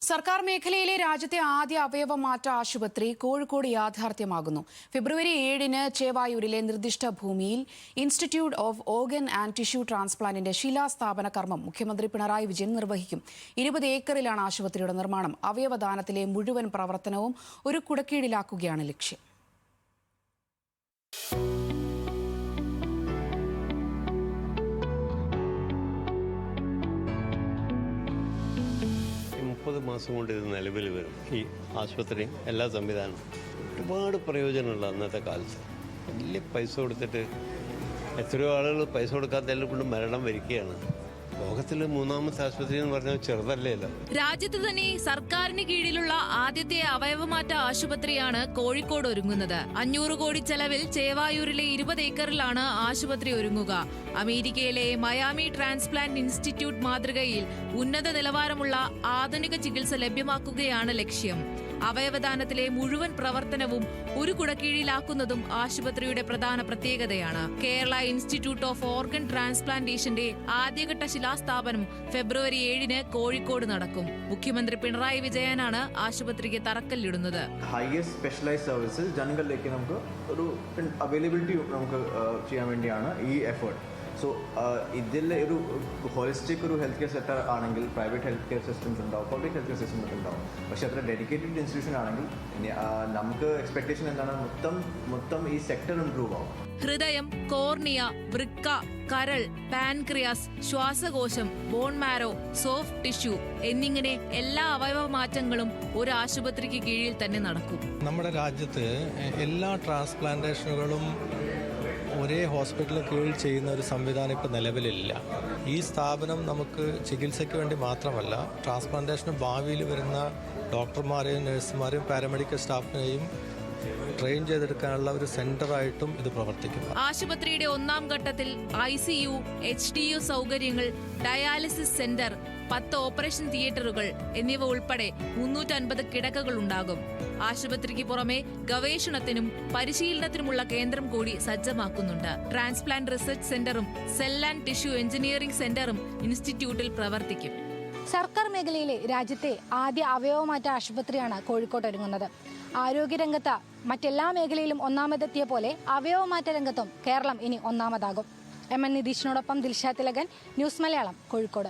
സർക്കാർ മേഖലയിലെ രാജ്യത്തെ ആദ്യ അവയവമാറ്റ ആശുപത്രി കോഴിക്കോട് യാഥാർത്ഥ്യമാകുന്നു. ഫെബ്രുവരി 7-ന് ചേവായൂരിലെ നിർദ്ദിഷ്ട ഭൂമിയിൽ institute of organ and tissue ട്രാൻസ്പ്ലാന്റിന്റെ ശിലാസ്ഥാപന കർമ്മം മുഖ്യമന്ത്രി പിണറായി വിജയൻ നിർവഹിക്കും. 20 ഏക്കറിലാണ് ആശുപത്രിയുടെ നിർമ്മാണം. അവയവദാനത്തിലെ മുഴുവൻ പ്രവർത്തനവും ഒരു കുടക്കീഴിലാക്കുകയാണ് ലക്ഷ്യം. മാസം കൊണ്ട് ഇത് നിലവിൽ വരും. ഈ ആശുപത്രിയും എല്ലാ സംവിധാനവും ഒരുപാട് പ്രയോജനമുള്ള അന്നത്തെ കാലത്ത്. വലിയ പൈസ കൊടുത്തിട്ട് എത്രയോ ആളുകൾ പൈസ കൊടുക്കാത്തതിനെ കൊണ്ട് മരണം വരികയാണ്. ലോകത്തിലെ 3ാമത്തെ ആശുപത്രി എന്ന് പറഞ്ഞാൽ ചെറുതല്ലേല്ലോ. രാജ്യത്ത് തന്നെ സർക്കാരിന് കീഴിലുള്ള ആദ്യത്തെ അവയവമാറ്റ ആശുപത്രിയാണ് കോഴിക്കോട് ഒരുങ്ങുന്നത്. 500 കോടി ചെലവിൽ ചേവായൂരിലെ 20 ഏക്കറിലാണ് ആശുപത്രി ഒരുങ്ങുക. അമേരിക്കയിലെ മയാമി ട്രാൻസ്പ്ലാന്റ് ഇൻസ്റ്റിറ്റ്യൂട്ട് മാതൃകയിൽ ഉന്നത നിലവാരമുള്ള ആധുനിക ചികിത്സ ലഭ്യമാക്കുകയാണ് ലക്ഷ്യം. അവയവദാനത്തിലെ മുഴുവൻ പ്രവർത്തനവും ഒരു കുടക്കീഴിലാക്കുന്നതും ആശുപത്രിയുടെ പ്രധാന പ്രത്യേകതയാണ്. കേരള ഇൻസ്റ്റിറ്റ്യൂട്ട് ഓഫ് ഓർഗൻ ട്രാൻസ്പ്ലാന്റേഷന്റെ ആദ്യഘട്ട ശിലാസ്ഥാപനം ഫെബ്രുവരി 7-ന് കോഴിക്കോട് നടക്കും. മുഖ്യമന്ത്രി പിണറായി വിജയനാണ് ആശുപത്രിക്ക് തറക്കല്ലിടുന്നത്. ഹൈയസ്റ്റ് സ്പെഷ്യലൈസ്ഡ് സർവീസസ് ജനങ്ങളിലേക്ക് നമുക്ക് ഒരു അവൈലബിലിറ്റി നമുക്ക് ചെയ്യാൻ വേണ്ടിയാണ് ഈ എഫേർട്ട്. സോ ഇതിൽ ഒരു ഹോളിസ്റ്റിക് ഒരു ഹെൽത്ത് കെയർ സെക്ടർ ആണെങ്കിൽ പ്രൈവറ്റ് ഹെൽത്ത് കെയർ സിസ്റ്റംസ് ഉണ്ടാവും, പബ്ലിക് ഹെൽത്ത് കെയർ സിസ്റ്റംസ് ഉണ്ടാവും. പക്ഷേ അത്ര ഡെഡിക്കേറ്റഡ് ഇൻസ്റ്റിറ്റ്യൂഷൻ ആണെങ്കിൽ നമുക്ക് എക്സ്പെക്ടേഷൻ എന്താണ്, മൊത്തം ഈ സെക്ടർ ഇംപ്രൂവ് ആവും. ഹൃദയം, കോർണിയ, വൃക്ക, കരൾ, പാൻക്രിയാസ്, ശ്വാസകോശം, ബോൺ മാരോ, സോഫ്റ്റ് ടിഷ്യൂ എന്നിങ്ങനെ എല്ലാ അവയവ മാറ്റങ്ങളും ഒരു ആശുപത്രിക്ക് കീഴിൽ തന്നെ നടക്കും. നമ്മുടെ രാജ്യത്ത് എല്ലാ ട്രാൻസ്പ്ലാന്റേഷനുകളും ഒരേ ഹോസ്പിറ്റലിന് കീഴിൽ ചെയ്യുന്ന ഒരു സംവിധാനം ഇപ്പോൾ നിലവിലില്ല. ഈ സ്ഥാപനം നമുക്ക് ചികിത്സയ്ക്ക് വേണ്ടി മാത്രമല്ല, ട്രാൻസ്പ്ലാന്റേഷന് ഭാവിയിൽ വരുന്ന ഡോക്ടർമാരെയും നഴ്സുമാരെയും പാരാമെഡിക്കൽ സ്റ്റാഫിനെയും ട്രെയിൻ ചെയ്തെടുക്കാനുള്ള ഒരു സെന്ററായിട്ടും ഇത് പ്രവർത്തിക്കും. ആശുപത്രിയുടെ 1ാം ഘട്ടത്തിൽ ICU, HDU സൗകര്യങ്ങൾ, ഡയാലിസിസ് സെന്റർ, 10 ഓപ്പറേഷൻ തിയേറ്ററുകൾ എന്നിവ ഉൾപ്പെടെ 350 കിടക്കകൾ ഉണ്ടാകും. ആശുപത്രിക്ക് പുറമെ ഗവേഷണത്തിനും പരിശീലനത്തിനുമുള്ള കേന്ദ്രം കൂടി സജ്ജമാക്കുന്നുണ്ട്. ട്രാൻസ്പ്ലാന്റ് റിസർച്ച് സെന്ററും സെൽ ആൻഡ് ടിഷ്യൂ എഞ്ചിനീയറിംഗ് സെന്ററും ഇൻസ്റ്റിറ്റ്യൂട്ടിൽ പ്രവർത്തിക്കും. സർക്കാർ മേഖലയിലെ രാജ്യത്തെ ആദ്യ അവയവമാറ്റ ആശുപത്രിയാണ് കോഴിക്കോട് ഒരുങ്ങുന്നത്. ആരോഗ്യരംഗത്ത് മറ്റെല്ലാ മേഖലയിലും ഒന്നാമതെത്തിയ പോലെ അവയവമാറ്റ രംഗത്തും കേരളം ഇനി ഒന്നാമതാകും. MN നിതീഷിനോടൊപ്പം ദിൽഷ തിലകൻ, ന്യൂസ് മലയാളം, കോഴിക്കോട്.